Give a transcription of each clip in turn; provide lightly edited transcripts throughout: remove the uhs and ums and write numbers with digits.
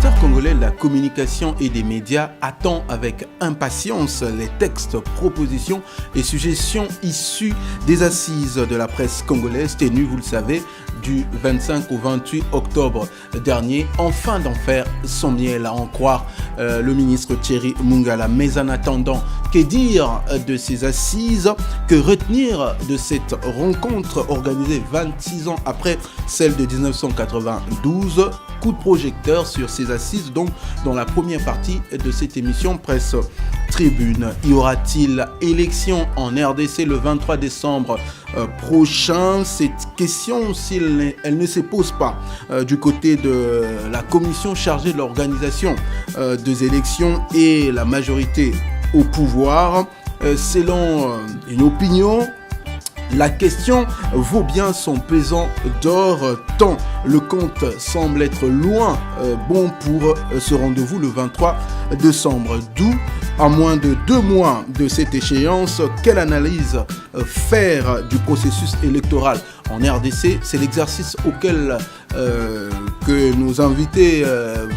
secteur congolais de la communication et des médias attend avec impatience les textes, propositions et suggestions issus des assises de la presse congolaise tenues, vous le savez, du 25 au 28 octobre dernier, afin d'en faire son miel, à en croire le ministre Thierry Mungala. Mais en attendant, que dire de ces assises? Que retenir de cette rencontre organisée 26 ans après celle de 1992? Coup de projecteur sur ces assises, donc dans la première partie de cette émission Presse Tribune. Y aura-t-il élection en RDC le 23 décembre prochain? Cette question, si elle ne se pose pas du côté de la commission chargée de l'organisation des élections et la majorité au pouvoir, selon une opinion, la question vaut bien son pesant d'or, tant le compte semble être loin bon pour ce rendez-vous le 23 décembre. D'où, à moins de 2 mois de cette échéance, quelle analyse faire du processus électoral en RDC? C'est l'exercice auquel que nos invités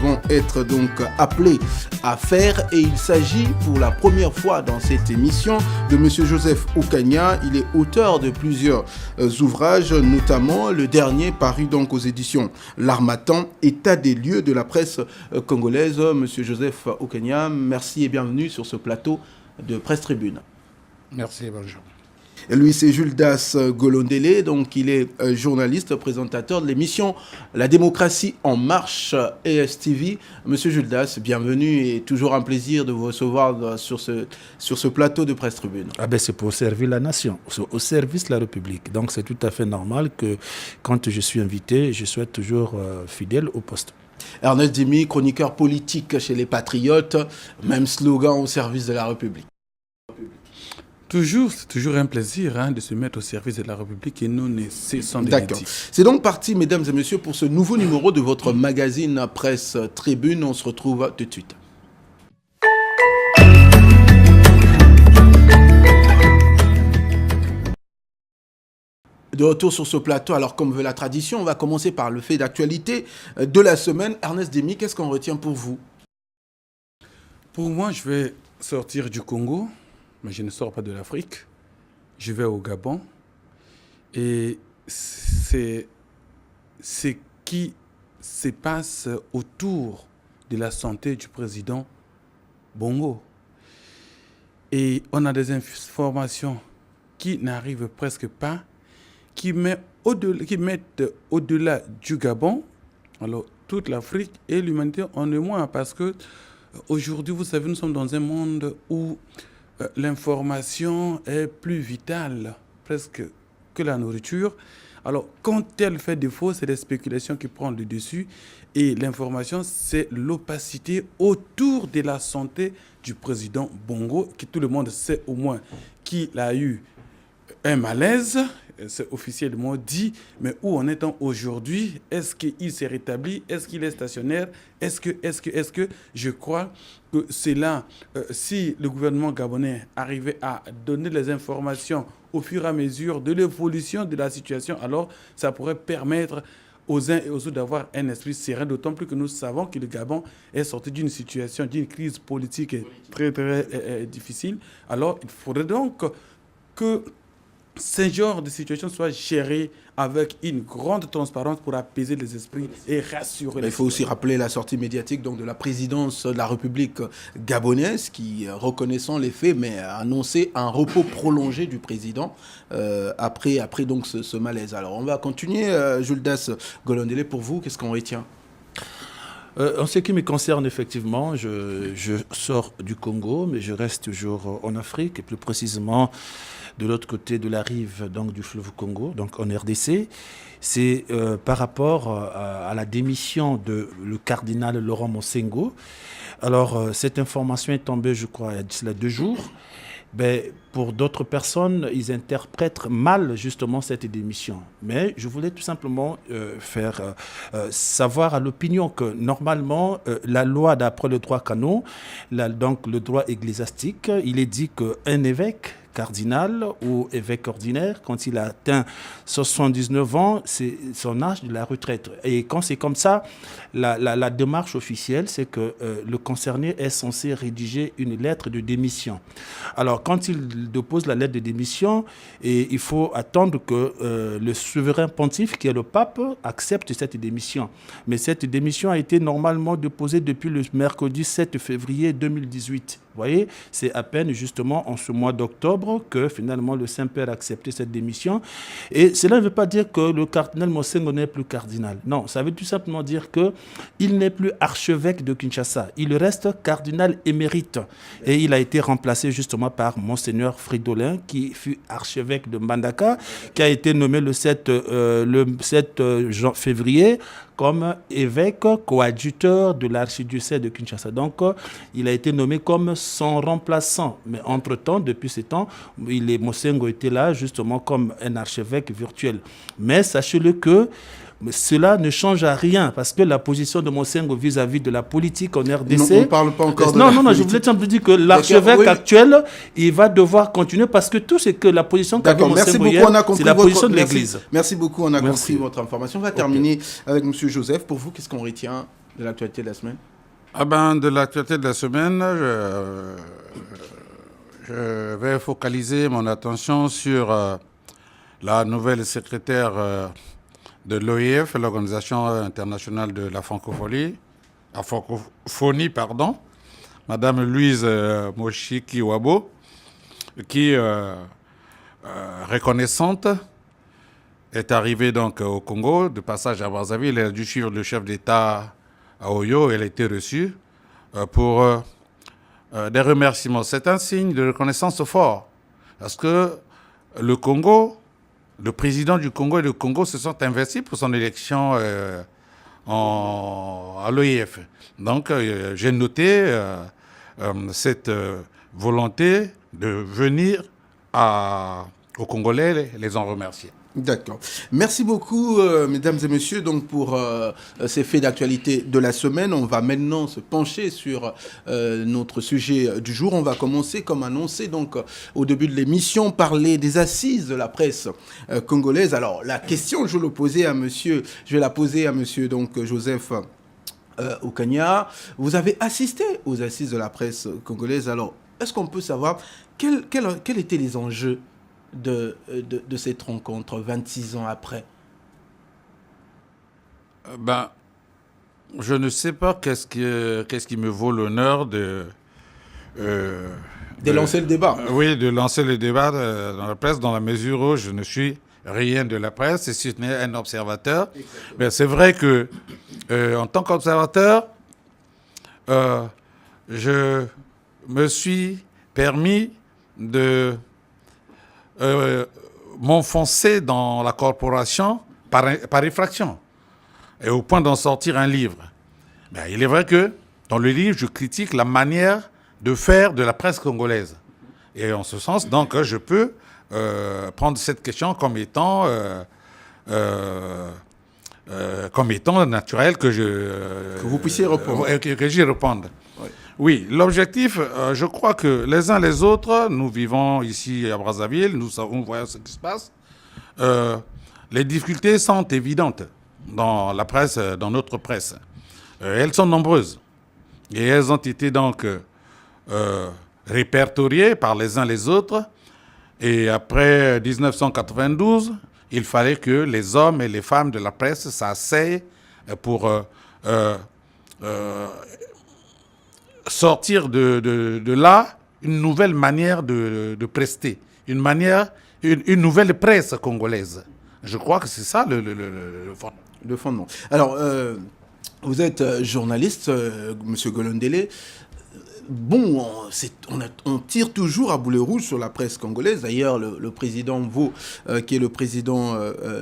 vont être donc appelés à faire, et il s'agit pour la première fois dans cette émission de Monsieur Joseph Oukania. Il est auteur de plusieurs ouvrages, notamment le dernier paru donc aux éditions L'Harmattan, État des lieux de la presse congolaise. Monsieur Joseph Oukania, merci et bienvenue sur ce plateau de Presse Tribune. Merci, bonjour. Lui, c'est Juldas Golondele, donc il est journaliste, présentateur de l'émission La démocratie en marche, ESTV. Monsieur Juldas, bienvenue et toujours un plaisir de vous recevoir sur ce plateau de Presse Tribune. Ah ben c'est pour servir la nation, au service de la République. Donc c'est tout à fait normal que quand je suis invité, je sois toujours fidèle au poste. Ernest Dimi, chroniqueur politique chez les Patriotes, même slogan au service de la République. C'est toujours un plaisir de se mettre au service de la République et nous ne cessons de le dire. C'est donc parti, mesdames et messieurs, pour ce nouveau numéro de votre magazine Presse Tribune. On se retrouve tout de suite. De retour sur ce plateau, alors comme veut la tradition, on va commencer par le fait d'actualité de la semaine. Ernest Demi, qu'est-ce qu'on retient pour vous? Pour moi, je vais sortir du Congo. Mais je ne sors pas de l'Afrique, je vais au Gabon et c'est ce qui se passe autour de la santé du président Bongo. Et on a des informations qui n'arrivent presque pas, qui mettent au-delà du Gabon, alors toute l'Afrique et l'humanité en émoi, parce que aujourd'hui, vous savez, nous sommes dans un monde où l'information est plus vitale presque que la nourriture. Alors, quand elle fait défaut, c'est les spéculations qui prennent le dessus. Et l'information, c'est l'opacité autour de la santé du président Bongo, que tout le monde sait au moins qu'il a eu un malaise. C'est officiellement dit, mais où en est-on aujourd'hui? Est-ce qu'il s'est rétabli? Est-ce qu'il est stationnaire? Est-ce que je crois que c'est là, si le gouvernement gabonais arrivait à donner les informations au fur et à mesure de l'évolution de la situation, alors ça pourrait permettre aux uns et aux autres d'avoir un esprit serein, d'autant plus que nous savons que le Gabon est sorti d'une situation, d'une crise politique très, très difficile. Alors, il faudrait donc que ce genre de situation soit géré avec une grande transparence pour apaiser les esprits et rassurer les. Il faut aussi rappeler la sortie médiatique donc, de la présidence de la République gabonaise qui, reconnaissant les faits, mais a annoncé un repos prolongé du président après donc ce malaise. Alors on va continuer, Juldas Golondele, pour vous, qu'est-ce qu'on retient? En ce qui me concerne, effectivement, je sors du Congo, mais je reste toujours en Afrique, et plus précisément de l'autre côté de la rive donc, du fleuve Congo, donc en RDC. C'est par rapport à la démission de le cardinal Laurent Monsengo. Alors, cette information est tombée, je crois, il y a cela 2 jours. Ben, pour d'autres personnes, ils interprètent mal justement cette démission. Mais je voulais tout simplement faire savoir à l'opinion que normalement, la loi d'après le droit canon, donc le droit ecclésiastique, il est dit qu'un évêque cardinal ou évêque ordinaire. Quand il a atteint 79 ans, c'est son âge de la retraite. Et quand c'est comme ça, la démarche officielle, c'est que le concerné est censé rédiger une lettre de démission. Alors, quand il dépose la lettre de démission, il faut attendre que le souverain pontife, qui est le pape, accepte cette démission. Mais cette démission a été normalement déposée depuis le mercredi 7 février 2018. Vous voyez, c'est à peine justement en ce mois d'octobre que finalement le Saint-Père a accepté cette démission. Et cela ne veut pas dire que le cardinal Mosengo n'est plus cardinal. Non, ça veut tout simplement dire qu'il n'est plus archevêque de Kinshasa. Il reste cardinal émérite. Et il a été remplacé justement par Monseigneur Fridolin, qui fut archevêque de Mbandaka, qui a été nommé le 7 février comme évêque coadjuteur de l'archidiocèse de Kinshasa. Donc, il a été nommé comme son remplaçant. Mais entre-temps, depuis ce temps, Mosengo était là justement comme un archevêque virtuel. Mais sachez-le que cela ne change à rien parce que la position de Mosengo vis-à-vis de la politique en RDC... Non, on ne parle pas encore de Non, la politique. je voulais simplement dire que l'archevêque actuel, il va devoir continuer parce que tout ce que la position qu'a Mosengo hier, c'est la position de l'Église. Merci beaucoup, on a compris votre information. On va terminer avec M. Joseph. Pour vous, qu'est-ce qu'on retient de l'actualité de la semaine? De l'actualité de la semaine, je vais focaliser mon attention sur la nouvelle secrétaire de l'OIF, l'Organisation internationale de la francophonie, Madame Louise Moshiki-Wabo, qui, reconnaissante, est arrivée donc au Congo, de passage à Brazzaville. Elle a dû suivre le chef d'État à Oyo. Elle a été reçue pour des remerciements. C'est un signe de reconnaissance fort, parce que le Congo, le président du Congo et le Congo se sont investis pour son élection à l'OIF. Donc, j'ai noté cette volonté de venir aux Congolais les en remercier. D'accord. Merci beaucoup, mesdames et messieurs, donc pour ces faits d'actualité de la semaine. On va maintenant se pencher sur notre sujet du jour. On va commencer, comme annoncé, donc au début de l'émission, parler des assises de la presse congolaise. Alors, la question, je vais la poser à monsieur donc Joseph Okanya. Vous avez assisté aux assises de la presse congolaise. Alors, est-ce qu'on peut savoir quels étaient les enjeux de cette rencontre 26 ans après? Je ne sais pas qu'est-ce qui me vaut l'honneur de lancer le débat. Oui, de lancer le débat dans la presse, dans la mesure où je ne suis rien de la presse, et si ce n'est un observateur. Mais c'est vrai que, en tant qu'observateur, je me suis permis de m'enfoncer dans la corporation par effraction, et au point d'en sortir un livre. Il est vrai que dans le livre, je critique la manière de faire de la presse congolaise. Et en ce sens, donc, je peux prendre cette question comme étant naturel que vous puissiez répondre. Que j'y réponde. Oui, l'objectif, je crois que les uns les autres, nous vivons ici à Brazzaville, nous voyons ce qui se passe. Les difficultés sont évidentes dans la presse, dans notre presse. Elles sont nombreuses. Et elles ont été donc répertoriées par les uns les autres. Et après 1992, il fallait que les hommes et les femmes de la presse s'asseyent pour sortir de là une nouvelle manière de prester, une nouvelle presse congolaise. Je crois que c'est ça le fondement. Alors, vous êtes journaliste, Monsieur Golondele. Bon, on tire toujours à boulet rouge sur la presse congolaise. D'ailleurs, le président Mvo, qui est le président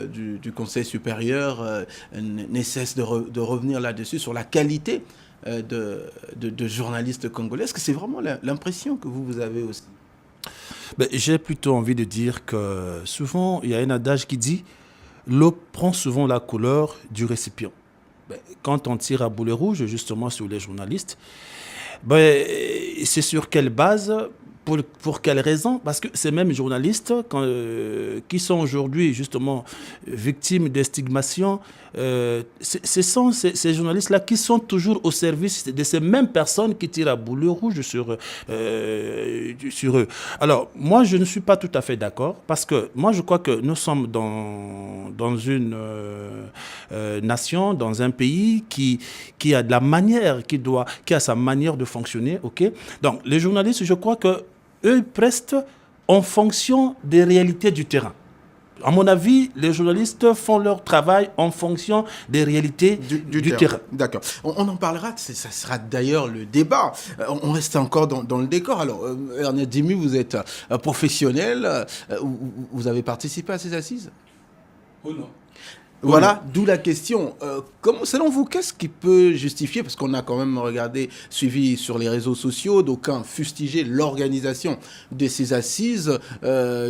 du Conseil supérieur, ne cesse de revenir là-dessus, sur la qualité de journalistes congolais. Est-ce que c'est vraiment l'impression que vous avez aussi? J'ai plutôt envie de dire que souvent, il y a un adage qui dit « l'eau prend souvent la couleur du récipient ». Quand on tire à boulet rouge, justement, sur les journalistes, c'est sur quelle base? Pour quelle raison? Parce que ces mêmes journalistes qui sont aujourd'hui justement victimes d'estigmation, ce sont ces journalistes-là qui sont toujours au service de ces mêmes personnes qui tirent à boulet rouge sur eux. Alors, moi, je ne suis pas tout à fait d'accord parce que moi, je crois que nous sommes dans une nation, dans un pays qui a de la manière, qui a sa manière de fonctionner, ok? Donc, les journalistes, je crois que eux prestent en fonction des réalités du terrain. À mon avis, les journalistes font leur travail en fonction des réalités du terrain. D'accord. On en parlera, ça sera d'ailleurs le débat. On reste encore dans le décor. Alors, Ernest Dimy, vous êtes professionnel. Vous avez participé à ces assises? Oh non. Voilà, d'où la question. Selon vous, qu'est-ce qui peut justifier, parce qu'on a quand même suivi sur les réseaux sociaux, d'aucuns fustiger l'organisation de ces assises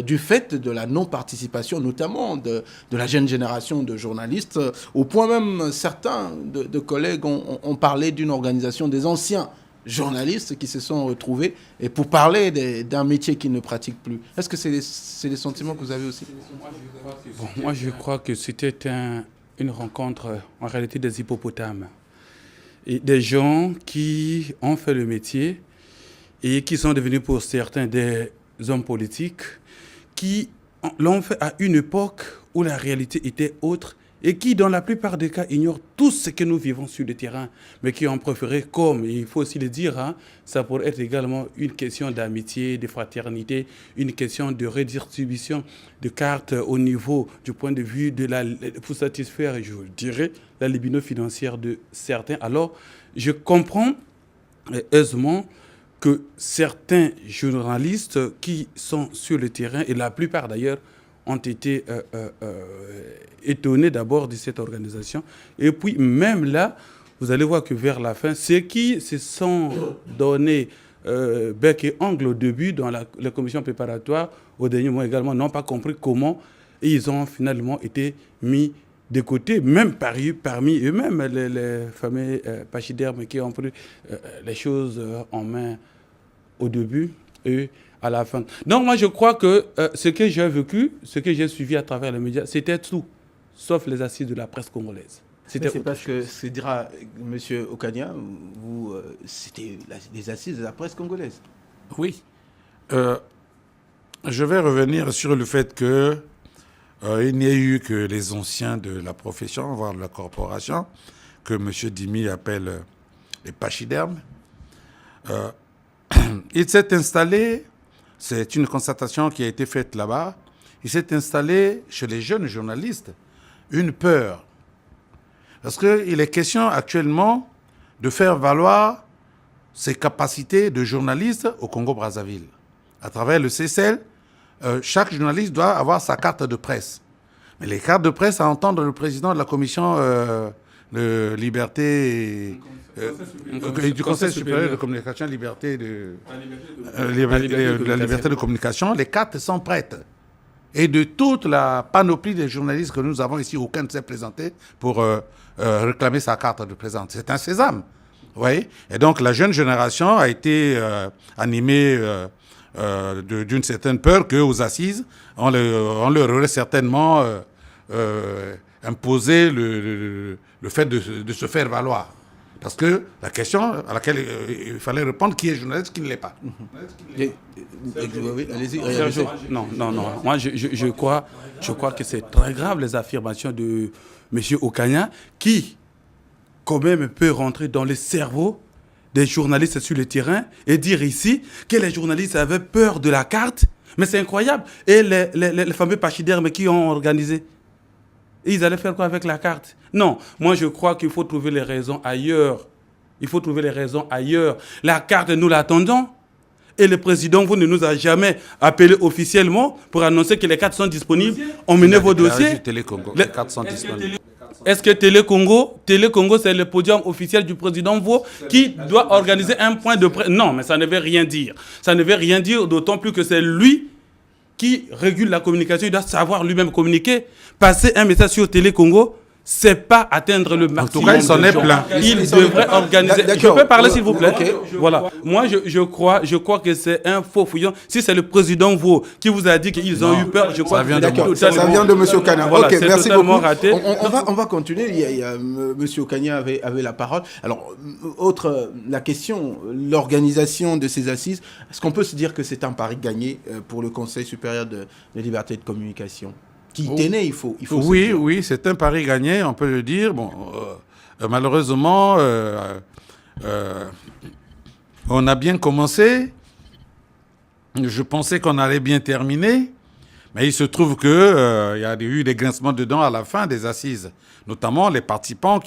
du fait de la non-participation, notamment de la jeune génération de journalistes, au point même certains de collègues ont parlé d'une organisation des anciens journalistes qui se sont retrouvés et pour parler d'un métier qu'ils ne pratiquent plus. Est-ce que c'est des sentiments que vous avez aussi? Moi, je crois que c'était une rencontre, en réalité, des hippopotames. Et des gens qui ont fait le métier et qui sont devenus pour certains des hommes politiques, qui l'ont fait à une époque où la réalité était autre et qui, dans la plupart des cas, ignorent tout ce que nous vivons sur le terrain, mais qui ont préféré, comme il faut aussi le dire, ça pourrait être également une question d'amitié, de fraternité, une question de redistribution de cartes au niveau du point de vue pour satisfaire, je dirais, la libido financière de certains. Alors, je comprends aisément que certains journalistes qui sont sur le terrain, et la plupart d'ailleurs, ont été étonnés d'abord de cette organisation. Et puis, même là, vous allez voir que vers la fin, ceux qui se sont donnés bec et ongle au début dans la commission préparatoire, au dernier moment également, n'ont pas compris comment ils ont finalement été mis de côté, même parmi eux-mêmes, les fameux pachydermes qui ont pris les choses en main au début et à la fin. Donc moi je crois que ce que j'ai vécu, ce que j'ai suivi à travers les médias, c'était tout, sauf les assises de la presse congolaise. C'est parce que, c'est dira M. Okania, c'était les assises de la presse congolaise. Oui. Je vais revenir sur le fait que il n'y a eu que les anciens de la profession, voire de la corporation, que M. Dimy appelle les pachydermes. Il s'est installé, c'est une constatation qui a été faite là-bas, il s'est installé chez les jeunes journalistes une peur. Parce qu'il est question actuellement de faire valoir ses capacités de journaliste au Congo-Brazzaville. À travers le CCL, chaque journaliste doit avoir sa carte de presse. Mais les cartes de presse, à entendre le président de la commission de liberté... du Conseil supérieur de communication, la liberté de communication, les cartes sont prêtes. Et de toute la panoplie des journalistes que nous avons ici, aucun ne s'est présenté pour réclamer sa carte de présence. C'est un sésame. Vous voyez ? Et donc la jeune génération a été animée d'une certaine peur qu'aux assises, on leur aurait certainement imposé le fait de se faire valoir. Parce que la question à laquelle il fallait répondre, qui est journaliste, qui ne l'est pas. Allez-y. Non. Moi, je crois que c'est très grave les affirmations de M. Okania, qui, quand même, peut rentrer dans le cerveau des journalistes sur le terrain et dire ici que les journalistes avaient peur de la carte. Mais c'est incroyable. Et les fameux pachydermes qui ont organisé, ils allaient faire quoi avec la carte? Non, moi je crois qu'il faut trouver les raisons ailleurs. Il faut trouver les raisons ailleurs. La carte, nous l'attendons. Et le président, vous ne nous avez jamais appelé officiellement pour annoncer que les cartes sont disponibles. Emmenez vos dossiers. Les cartes sont disponibles. Est-ce que Télécongo, c'est le podium officiel du président Vaux qui doit organiser un point de presse? Non, mais ça ne veut rien dire. Ça ne veut rien dire, d'autant plus que c'est lui qui régule la communication. Il doit savoir lui-même communiquer. Passer un message sur Télécongo, c'est pas atteindre le maximum. En tout cas, il s'en est de gens. plein. Il devrait organiser. Je peux parler, s'il vous plaît? Okay. Voilà. Moi, je crois que c'est un faux fouillon. Si c'est le président Vaux qui vous a dit qu'ils ont eu peur, je crois que ça vient de M. Kanya. Voilà, Ok, merci beaucoup. Raté. On va continuer. M. Kanya avait la parole. Alors, la question, l'organisation de ces assises, est-ce qu'on peut se dire que c'est un pari gagné pour le Conseil supérieur de liberté de communication qui tenait, il faut oui, c'est un pari gagné, on peut le dire. Bon, malheureusement, on a bien commencé. Je pensais qu'on allait bien terminer. Mais il se trouve qu'il y a eu des grincements de dents à la fin des assises. Notamment les participants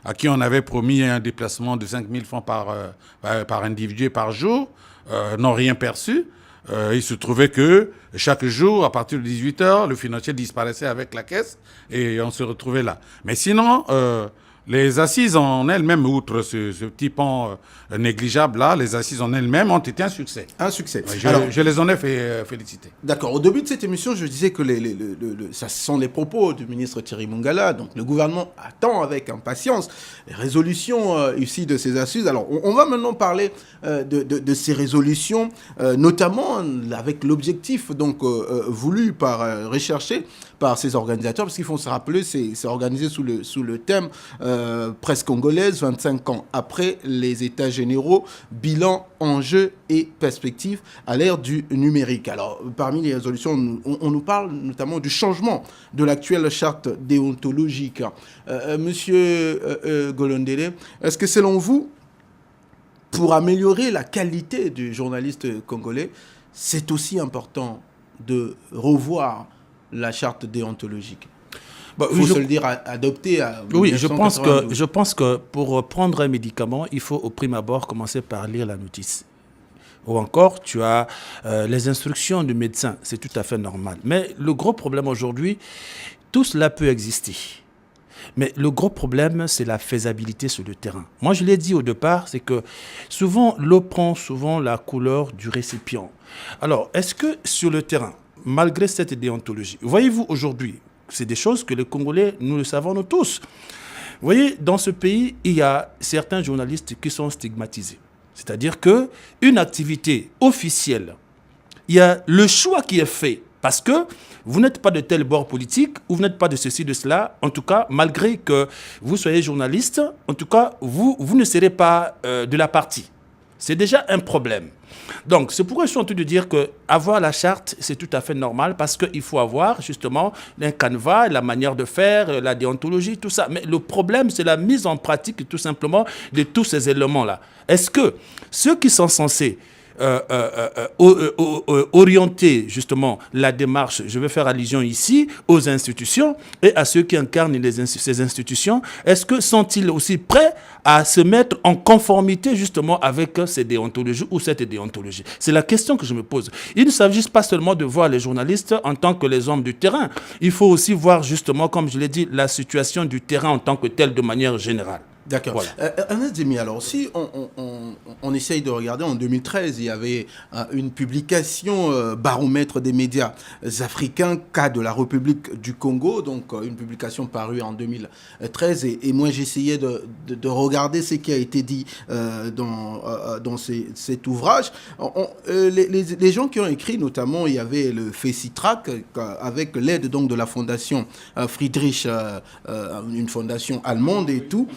à qui on avait promis un déplacement de 5 000 francs par individu et par jour n'ont rien perçu. Il se trouvait que chaque jour, à partir de 18h, le financier disparaissait avec la caisse et on se retrouvait là. Mais sinon, les assises en elles-mêmes, outre ce petit pan négligeable-là, les assises en elles-mêmes ont été un succès. Un succès. Je les en ai félicités. D'accord. Au début de cette émission, je disais que ça sont les propos du ministre Thierry Mongala. Donc, le gouvernement attend avec impatience les résolutions ici de ces assises. Alors, on va maintenant parler de ces résolutions, notamment avec l'objectif donc voulu recherché par ces organisateurs, parce qu'il faut se rappeler, c'est organisé sous le thème presse congolaise, 25 ans après les États généraux, bilan, enjeux et perspectives à l'ère du numérique. Alors, parmi les résolutions, on nous parle notamment du changement de l'actuelle charte déontologique. Monsieur Golondele, est-ce que selon vous, pour améliorer la qualité du journaliste congolais, c'est aussi important de revoir la charte déontologique? Il faut se le dire, adopté à 1992. Oui, je pense que pour prendre un médicament, il faut au prime abord commencer par lire la notice. Ou encore, tu as les instructions du médecin, c'est tout à fait normal. Mais le gros problème aujourd'hui, tout cela peut exister. Mais le gros problème, c'est la faisabilité sur le terrain. Moi, je l'ai dit au départ, c'est que souvent, l'eau prend souvent la couleur du récipient. Alors, est-ce que sur le terrain, malgré cette déontologie, voyez-vous aujourd'hui, c'est des choses que les Congolais, nous le savons nous tous. Vous voyez, dans ce pays, il y a certains journalistes qui sont stigmatisés. C'est-à-dire qu'une activité officielle, il y a le choix qui est fait parce que vous n'êtes pas de tel bord politique ou vous n'êtes pas de ceci, de cela. En tout cas, malgré que vous soyez journaliste, en tout cas, vous ne serez pas de la partie. C'est déjà un problème. Donc, c'est pourquoi je suis en train de dire qu'avoir la charte, c'est tout à fait normal parce qu'il faut avoir justement un canevas, la manière de faire, la déontologie, tout ça. Mais le problème, c'est la mise en pratique tout simplement de tous ces éléments-là. Est-ce que ceux qui sont censés orienter justement la démarche, je vais faire allusion ici aux institutions et à ceux qui incarnent ces institutions, est-ce que sont-ils aussi prêts à se mettre en conformité justement avec ces déontologies ou cette déontologie? C'est la question que je me pose. Il ne s'agit pas seulement de voir les journalistes en tant que les hommes du terrain. Il faut aussi voir justement, comme je l'ai dit, la situation du terrain en tant que telle de manière générale. D'accord. Voilà. Ernest Demi, alors si on essaye de regarder, en 2013, il y avait une publication baromètre des médias africains, cas de la République du Congo, donc une publication parue en 2013, et moi j'essayais de regarder ce qui a été dit dans cet ouvrage. Les gens qui ont écrit, notamment, il y avait le FECITRAC, avec l'aide donc de la fondation Friedrich, une fondation allemande et tout.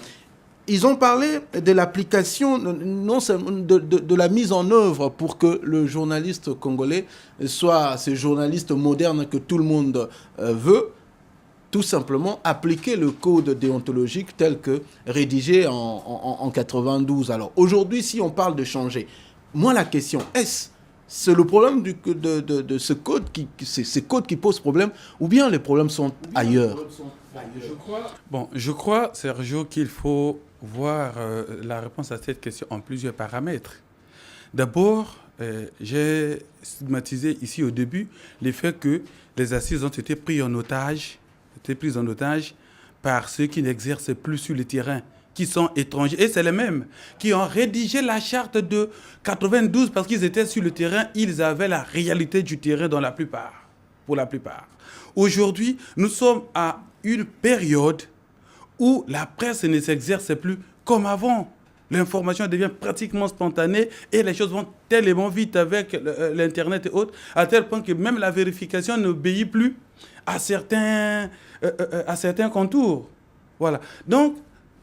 Ils ont parlé de l'application, non seulement de la mise en œuvre pour que le journaliste congolais soit ce journaliste moderne que tout le monde veut, tout simplement appliquer le code déontologique tel que rédigé en 92. Alors aujourd'hui, si on parle de changer, moi la question, c'est le problème de ce code ces codes qui posent problème, ou bien les problèmes sont ailleurs? Je crois, Sergio, qu'il faut voir la réponse à cette question en plusieurs paramètres. D'abord, j'ai stigmatisé ici au début le fait que les assises ont été prises en otage par ceux qui n'exercent plus sur le terrain, qui sont étrangers. Et c'est les mêmes qui ont rédigé la charte de 92 parce qu'ils étaient sur le terrain, ils avaient la réalité du terrain pour la plupart. Aujourd'hui, nous sommes à une période où la presse ne s'exerce plus comme avant. L'information devient pratiquement spontanée et les choses vont tellement vite avec l'Internet et autres, à tel point que même la vérification n'obéit plus à certains contours. Voilà. Donc,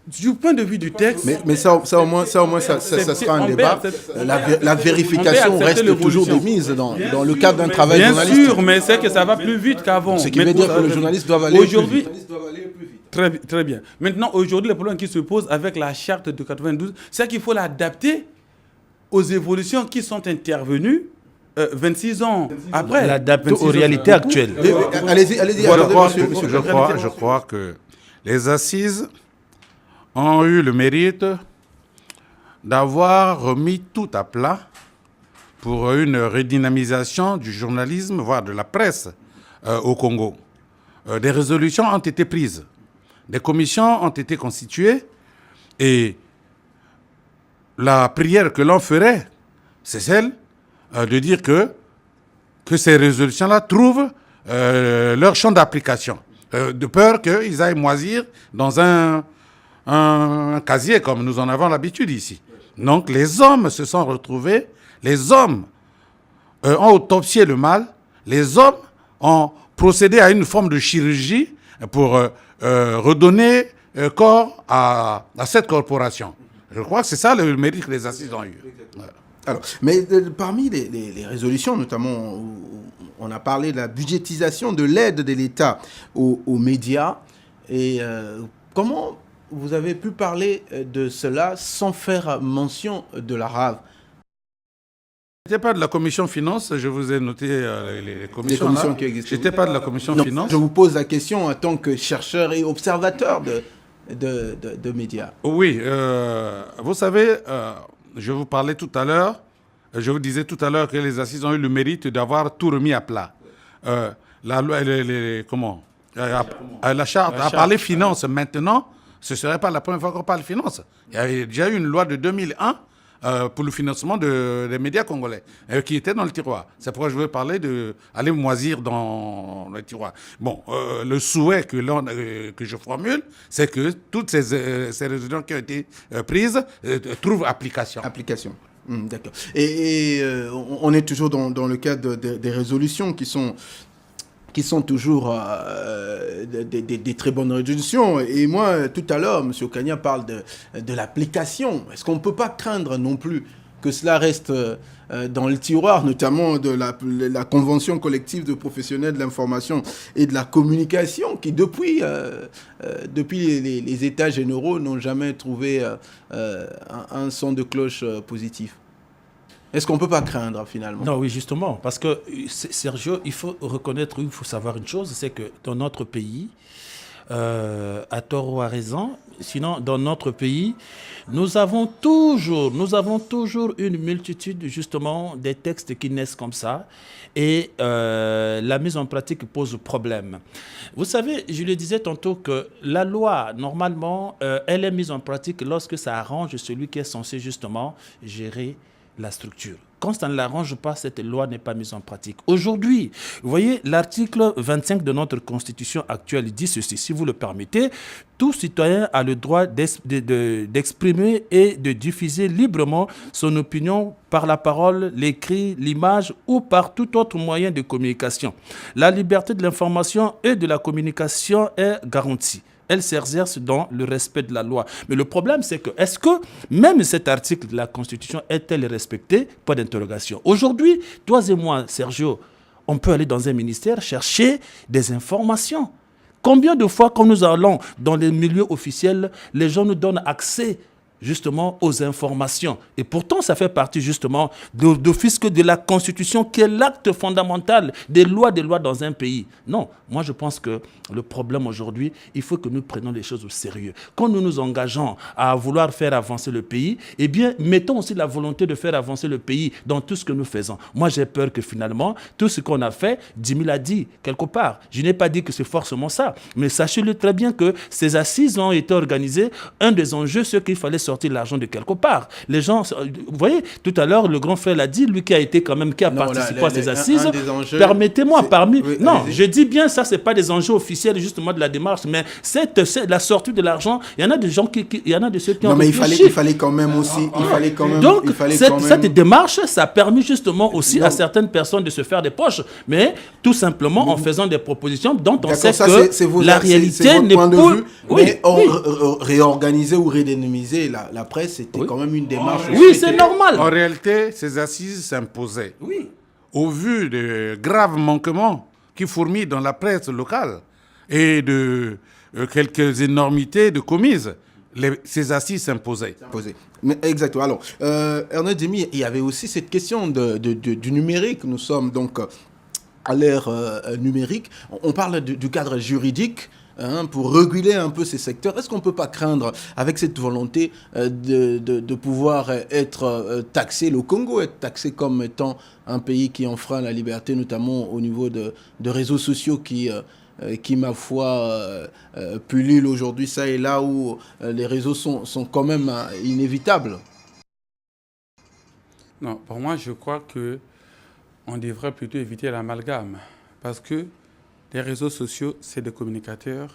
du point de vue du texte... Mais ça au moins, ça sera un débat. La vérification reste toujours de mise dans le cadre d'un travail journalistique. Bien sûr, mais c'est que ça va plus vite qu'avant. Ce qui veut dire que le journaliste doit aller plus vite. Très bien. Maintenant, aujourd'hui, le problème qui se pose avec la charte de 92, c'est qu'il faut l'adapter aux évolutions qui sont intervenues 26 ans après. L'adapter aux réalités actuelles. Allez-y. Je crois que les assises ont eu le mérite d'avoir remis tout à plat pour une redynamisation du journalisme, voire de la presse au Congo. Des résolutions ont été prises. Des commissions ont été constituées et la prière que l'on ferait, c'est celle de dire que ces résolutions-là trouvent leur champ d'application, de peur qu'ils aillent moisir dans un casier comme nous en avons l'habitude ici. Donc les hommes se sont retrouvés, les hommes ont autopsié le mal, les hommes ont procédé à une forme de chirurgie pour redonner corps à cette corporation. Je crois que c'est ça le mérite que les assises ont eu. Alors, mais parmi les résolutions, notamment, où on a parlé de la budgétisation de l'aide de l'État aux médias. Et comment vous avez pu parler de cela sans faire mention de la RAV? Je n'étais pas de la commission finance, je vous ai noté les commissions qui existent. Je n'étais pas de la commission finance. Je vous pose la question en tant que chercheur et observateur de médias. Oui, vous savez, je vous parlais tout à l'heure, je vous disais tout à l'heure que les assises ont eu le mérite d'avoir tout remis à plat. La loi, la charte a parlé finance. Maintenant, ce ne serait pas la première fois qu'on parle finance. Il y avait déjà eu une loi de 2001 pour le financement des médias congolais, qui était dans le tiroir. C'est pourquoi je veux parler d'aller moisir dans le tiroir. Bon, le souhait que je formule, c'est que toutes ces résolutions qui ont été prises trouvent application. D'accord. Et on est toujours dans le cadre des résolutions qui sont toujours des très bonnes résolutions. Et moi, tout à l'heure, M. Okania parle de l'application. Est-ce qu'on ne peut pas craindre non plus que cela reste dans le tiroir, notamment de la convention collective de professionnels de l'information et de la communication, qui depuis les états généraux n'ont jamais trouvé un son de cloche positif? Est-ce qu'on ne peut pas craindre finalement? Non, oui, justement, parce que Sergio, il faut reconnaître, il faut savoir une chose, c'est que dans notre pays, à tort ou à raison, sinon dans notre pays, nous avons toujours une multitude justement des textes qui naissent comme ça et la mise en pratique pose problème. Vous savez, je le disais tantôt que la loi, normalement, elle est mise en pratique lorsque ça arrange celui qui est censé justement gérer la structure. Quand ça ne l'arrange pas, cette loi n'est pas mise en pratique. Aujourd'hui, vous voyez, l'article 25 de notre Constitution actuelle dit ceci, si vous le permettez, tout citoyen a le droit d'exprimer et de diffuser librement son opinion par la parole, l'écrit, l'image ou par tout autre moyen de communication. La liberté de l'information et de la communication est garantie. Elle s'exerce dans le respect de la loi. Mais le problème, c'est que, est-ce que même cet article de la Constitution est-elle respectée? Pas d'interrogation. Aujourd'hui, toi et moi, Sergio, on peut aller dans un ministère chercher des informations. Combien de fois, quand nous allons dans les milieux officiels, les gens nous donnent accès justement aux informations. Et pourtant, ça fait partie justement d'office de la Constitution qui est l'acte fondamental des lois dans un pays. Non, moi je pense que le problème aujourd'hui, il faut que nous prenions les choses au sérieux. Quand nous nous engageons à vouloir faire avancer le pays, eh bien, mettons aussi la volonté de faire avancer le pays dans tout ce que nous faisons. Moi, j'ai peur que finalement, tout ce qu'on a fait, Jimmy l'a dit quelque part. Je n'ai pas dit que c'est forcément ça, mais sachez-le très bien que ces assises ont été organisées. Un des enjeux, c'est qu'il fallait sortir sortir l'argent de quelque part. Les gens, vous voyez, tout à l'heure, le grand frère l'a dit, lui qui a participé à ces assises. Permettez-moi, je dis bien ça, c'est pas des enjeux officiels justement de la démarche, mais c'est la sortie de l'argent. Il y en a des gens il y en a de ceux qui ont réfléchi. Il fallait quand même aussi, Donc, cette démarche, ça a permis justement aussi à certaines personnes de se faire des poches, mais tout simplement en faisant des propositions dont on sait que la réalité n'est pas... Mais réorganiser ou redynamiser la presse, c'était quand même une démarche. Oui, c'est normal. En réalité, ces assises s'imposaient. Oui. Au vu de graves manquements qui fourmillent dans la presse locale et de quelques énormités de commises, ces assises s'imposaient. Mais exactement. Alors, Ernest Djimi, il y avait aussi cette question du numérique. Nous sommes donc à l'ère numérique. On parle du cadre juridique. Pour réguler un peu ces secteurs. Est-ce qu'on ne peut pas craindre, avec cette volonté de pouvoir être taxé, le Congo être taxé comme étant un pays qui enfreint la liberté, notamment au niveau de réseaux sociaux qui ma foi, pullulent aujourd'hui ça et là, où les réseaux sont quand même inévitables? Non, pour moi, je crois qu'on devrait plutôt éviter l'amalgame, parce que les réseaux sociaux, c'est des communicateurs,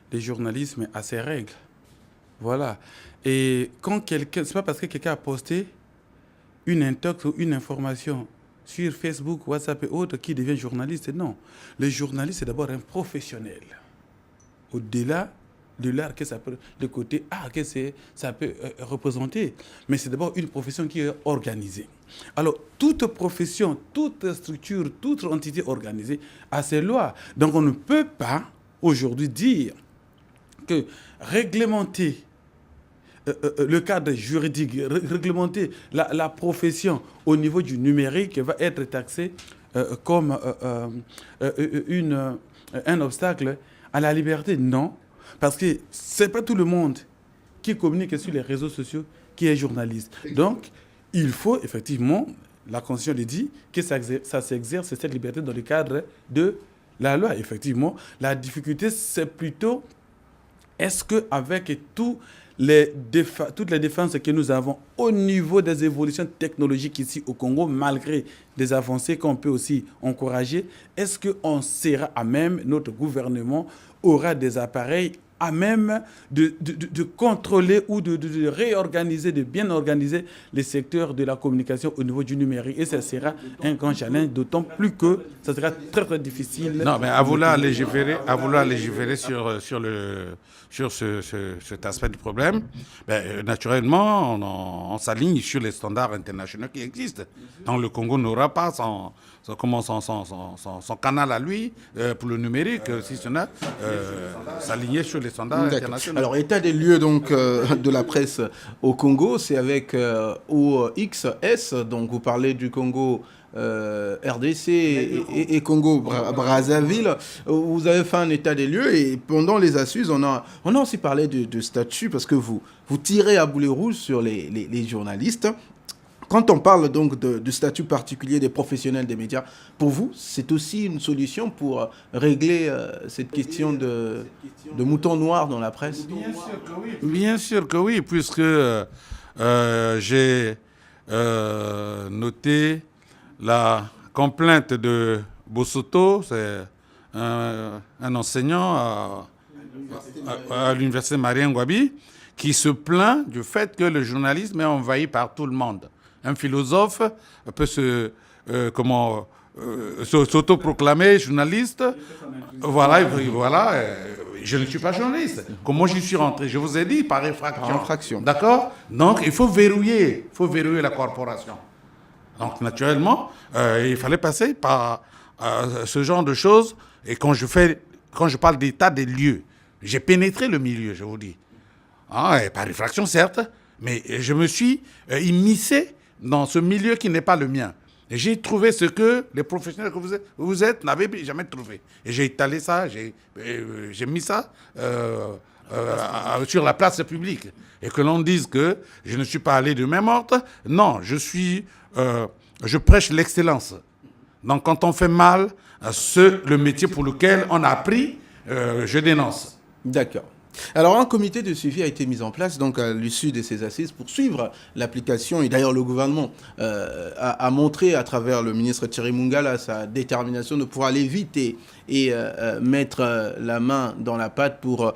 des journalistes, mais à ses règles. Voilà. Et quand quelqu'un, c'est pas parce que quelqu'un a posté une intox ou une information sur Facebook, WhatsApp et autres qui devient journaliste. Non. Le journaliste, c'est d'abord un professionnel. Au-delà de l'art que ça peut, de côté art que ça peut représenter. Mais c'est d'abord une profession qui est organisée. Alors, toute profession, toute structure, toute entité organisée a ses lois. Donc, on ne peut pas aujourd'hui dire que réglementer le cadre juridique, réglementer la profession au niveau du numérique va être taxé comme un obstacle à la liberté. Non, parce que ce n'est pas tout le monde qui communique sur les réseaux sociaux qui est journaliste. Donc, il faut effectivement, la Constitution le dit, que ça s'exerce cette liberté dans le cadre de la loi. Effectivement, la difficulté, c'est plutôt, est-ce qu'avec toutes les défenses que nous avons au niveau des évolutions technologiques ici au Congo, malgré des avancées qu'on peut aussi encourager, est-ce qu'on sera à même, notre gouvernement aura des appareils à même de contrôler ou de réorganiser, de bien organiser les secteurs de la communication au niveau du numérique. Et ça sera un grand challenge, d'autant plus que ça sera très, très difficile. Non, mais à vouloir légiférer sur cet aspect du problème, naturellement, on s'aligne sur les standards internationaux qui existent. Donc le Congo n'aura pas son canal à lui pour le numérique, si ce n'est s'aligner sur les standards internationaux. Alors, état des lieux donc, de la presse au Congo, c'est avec OXS, donc vous parlez du Congo RDC et Congo Brazzaville. Vous avez fait un état des lieux et pendant les assises, on a aussi parlé de statut parce que vous tirez à boulet rouge sur les journalistes. Quand on parle donc du statut particulier des professionnels des médias, pour vous, c'est aussi une solution pour régler cette question de mouton noir dans la presse? Bien sûr que oui, puisque j'ai noté la complainte de Bosoto, c'est un enseignant à l'université Marien Ngouabi, qui se plaint du fait que le journalisme est envahi par tout le monde. Un philosophe peut s'autoproclamer journaliste. Voilà. Je ne suis pas journaliste. Comment j'y suis rentré? Je vous ai dit, par infraction. D'accord? Donc, il faut verrouiller la corporation. Donc, naturellement, il fallait passer par ce genre de choses. Et quand je parle d'état des lieux, j'ai pénétré le milieu, je vous dis. Par effraction, certes, mais je me suis immiscé dans ce milieu qui n'est pas le mien. Et j'ai trouvé ce que les professionnels que vous êtes n'avaient jamais trouvé. Et j'ai étalé ça, j'ai mis ça sur la place publique. Et que l'on dise que je ne suis pas allé de même ordre, non, je prêche l'excellence. Donc quand on fait mal le métier pour lequel on a appris, je dénonce. D'accord. Alors, un comité de suivi a été mis en place donc à l'issue de ces assises pour suivre l'application. Et d'ailleurs, le gouvernement a montré à travers le ministre Thierry Mungala sa détermination de pouvoir aller vite et mettre la main dans la pâte pour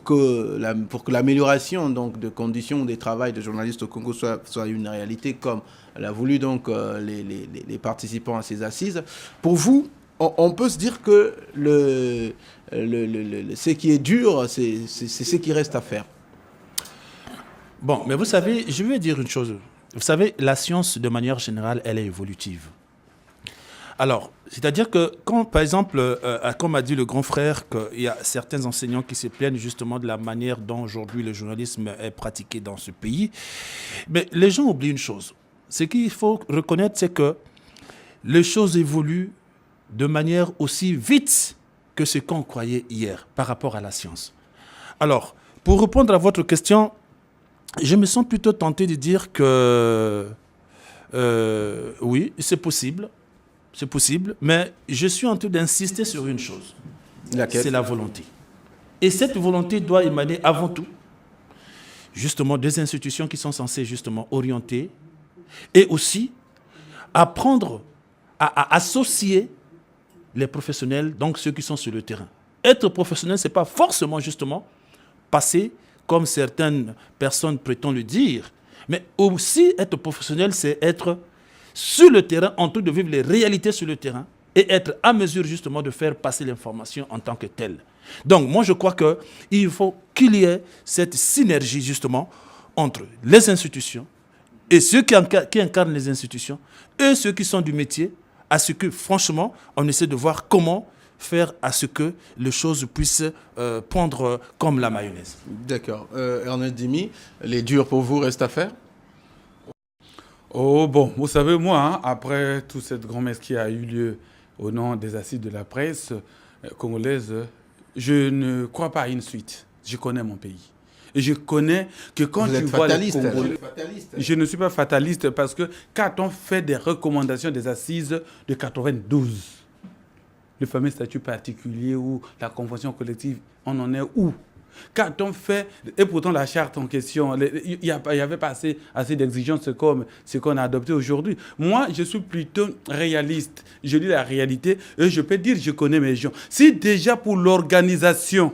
que l'amélioration donc de conditions des travail des journalistes au Congo soit une réalité, comme l'a voulu donc les participants à ces assises. Pour vous, on peut se dire que ce qui est dur, c'est ce qui reste à faire. Bon, mais vous savez, je vais dire une chose. Vous savez, la science, de manière générale, elle est évolutive. Alors, c'est-à-dire que quand, par exemple, comme a dit le grand frère, qu'il y a certains enseignants qui se plaignent justement de la manière dont aujourd'hui le journalisme est pratiqué dans ce pays, mais les gens oublient une chose. Ce qu'il faut reconnaître, c'est que les choses évoluent de manière aussi vite que ce qu'on croyait hier par rapport à la science. Alors, pour répondre à votre question, je me sens plutôt tenté de dire que oui, c'est possible, mais je suis en train d'insister sur une chose. Laquelle ? C'est la volonté. Et cette volonté doit émaner avant tout, justement, des institutions qui sont censées justement orienter et aussi apprendre à associer les professionnels, donc ceux qui sont sur le terrain. Être professionnel, ce n'est pas forcément justement passer, comme certaines personnes prétendent le dire, mais aussi être professionnel, c'est être sur le terrain, en train de vivre les réalités sur le terrain et être à mesure justement de faire passer l'information en tant que telle. Donc moi je crois qu'il faut qu'il y ait cette synergie justement entre les institutions et ceux qui incarnent les institutions et ceux qui sont du métier, à ce que, franchement, on essaie de voir comment faire à ce que les choses puissent prendre comme la mayonnaise. D'accord. Ernest Dimi, les durs pour vous restent à faire ? Oh bon, vous savez, moi, après toute cette grand-messe qui a eu lieu au nom des assises de la presse congolaise, je ne crois pas à une suite. Je connais mon pays. Et je connais que quand tu vois les Congolais... Je ne suis pas fataliste parce que quand on fait des recommandations des assises de 92, le fameux statut particulier ou la convention collective, on en est où? Quand on fait, et pourtant la charte en question, il n'y avait pas assez d'exigences comme ce qu'on a adopté aujourd'hui. Moi, je suis plutôt réaliste. Je lis la réalité et je peux dire que je connais mes gens. Si déjà pour l'organisation,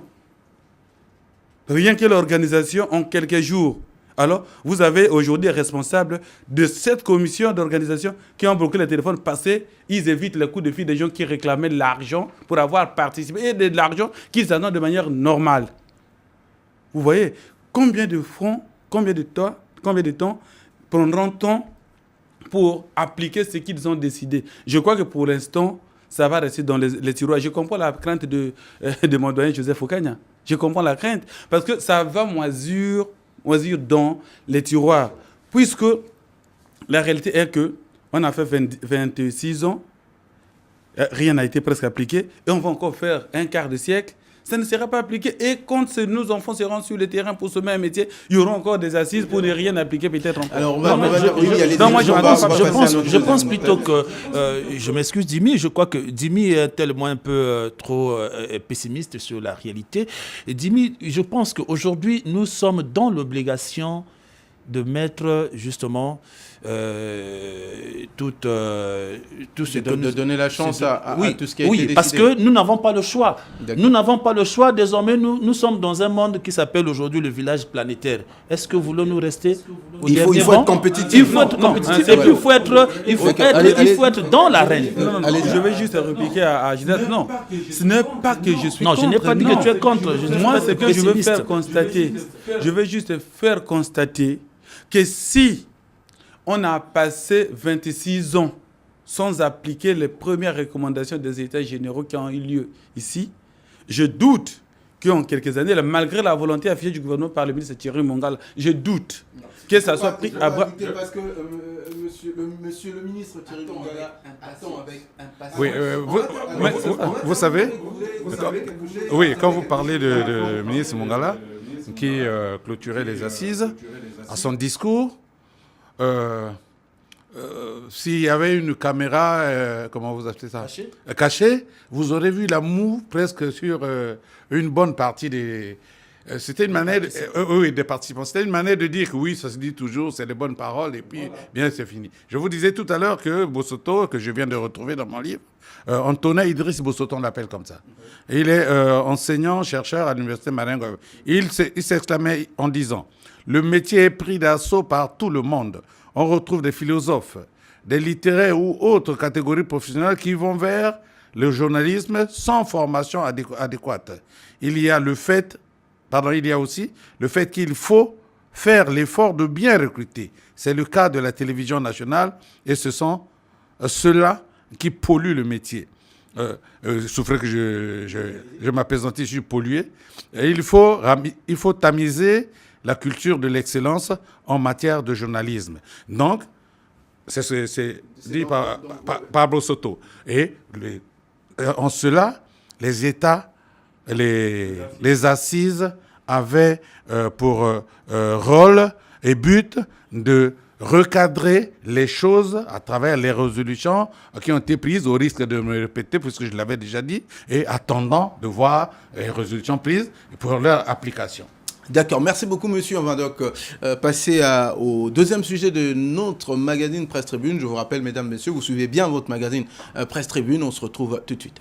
rien que l'organisation en quelques jours, alors vous avez aujourd'hui les responsables de cette commission d'organisation qui ont bloqué les téléphones parce qu'ils évitent les coups de fil des gens qui réclamaient de l'argent pour avoir participé et de l'argent qu'ils en ont de manière normale. Vous voyez, combien de francs, combien de temps prendront-ils pour appliquer ce qu'ils ont décidé? Je crois que pour l'instant, ça va rester dans les tiroirs. Je comprends la crainte de mon doyen Joseph Okanya. Je comprends la crainte parce que ça va moisir dans les tiroirs. Puisque la réalité est qu'on a fait 26 ans, rien n'a été presque appliqué et on va encore faire un quart de siècle. Ça ne sera pas appliqué. Et quand nos enfants seront sur le terrain pour ce même métier, il y aura encore des assises pour ne rien appliquer peut-être encore. Alors, je pense plutôt que, je m'excuse Dimi, je crois que Dimi est tellement un peu trop pessimiste sur la réalité. Et Dimi, je pense qu'aujourd'hui, nous sommes dans l'obligation de mettre justement tout ce de donner la chance à tout ce qui a été décidé. Oui, parce que nous n'avons pas le choix. Nous n'avons pas le choix. Désormais, nous sommes dans un monde qui s'appelle aujourd'hui le village planétaire. Est-ce que voulons-nous rester il faut être compétitif. Il faut être compétitif et puis il faut être dans l'arène. Allez, je vais juste répliquer à Ginette. Non, ce n'est pas que je suis contre. Non, je n'ai pas dit que tu es contre. Moi, c'est que je veux faire constater. Je veux juste faire constater que si on a passé 26 ans sans appliquer les premières recommandations des États généraux qui ont eu lieu ici, je doute qu'en quelques années, malgré la volonté affichée du gouvernement par le ministre Thierry Mungala, je doute que ça soit pris à bras. Parce que monsieur le ministre Thierry Mungala attend avec impatience. Oui, vous savez, quand vous parlez de ministre Mungala, qui clôturait les assises, à son discours, s'il y avait une caméra, comment vous appelez ça? Cachée. Cachée, vous aurez vu la moue presque sur une bonne partie des... c'était une manière, oui, des participants. C'était une manière de dire que oui, ça se dit toujours, c'est des bonnes paroles, et puis bien, c'est fini. Je vous disais tout à l'heure que Bossoto, que je viens de retrouver dans mon livre, Antonin Idriss Bossoto, on l'appelle comme ça. Il est enseignant, chercheur à l'université Marengo. Il s'exclamait en disant: le métier est pris d'assaut par tout le monde. On retrouve des philosophes, des littéraires ou autres catégories professionnelles qui vont vers le journalisme sans formation adéquate. Il y a aussi le fait qu'il faut faire l'effort de bien recruter. C'est le cas de la télévision nationale et ce sont ceux-là qui polluent le métier. Souffrez que je m'apaisantis, je suis pollué. Et il faut tamiser la culture de l'excellence en matière de journalisme. Donc, c'est dit par Pablo Soto. Et en cela, les États, les assises avaient pour rôle et but de recadrer les choses à travers les résolutions qui ont été prises, au risque de me répéter puisque je l'avais déjà dit, et attendant de voir les résolutions prises pour leur application. D'accord, merci beaucoup monsieur. On va donc passer au deuxième sujet de notre magazine Presse Tribune. Je vous rappelle, mesdames, messieurs, vous suivez bien votre magazine Presse Tribune. On se retrouve tout de suite.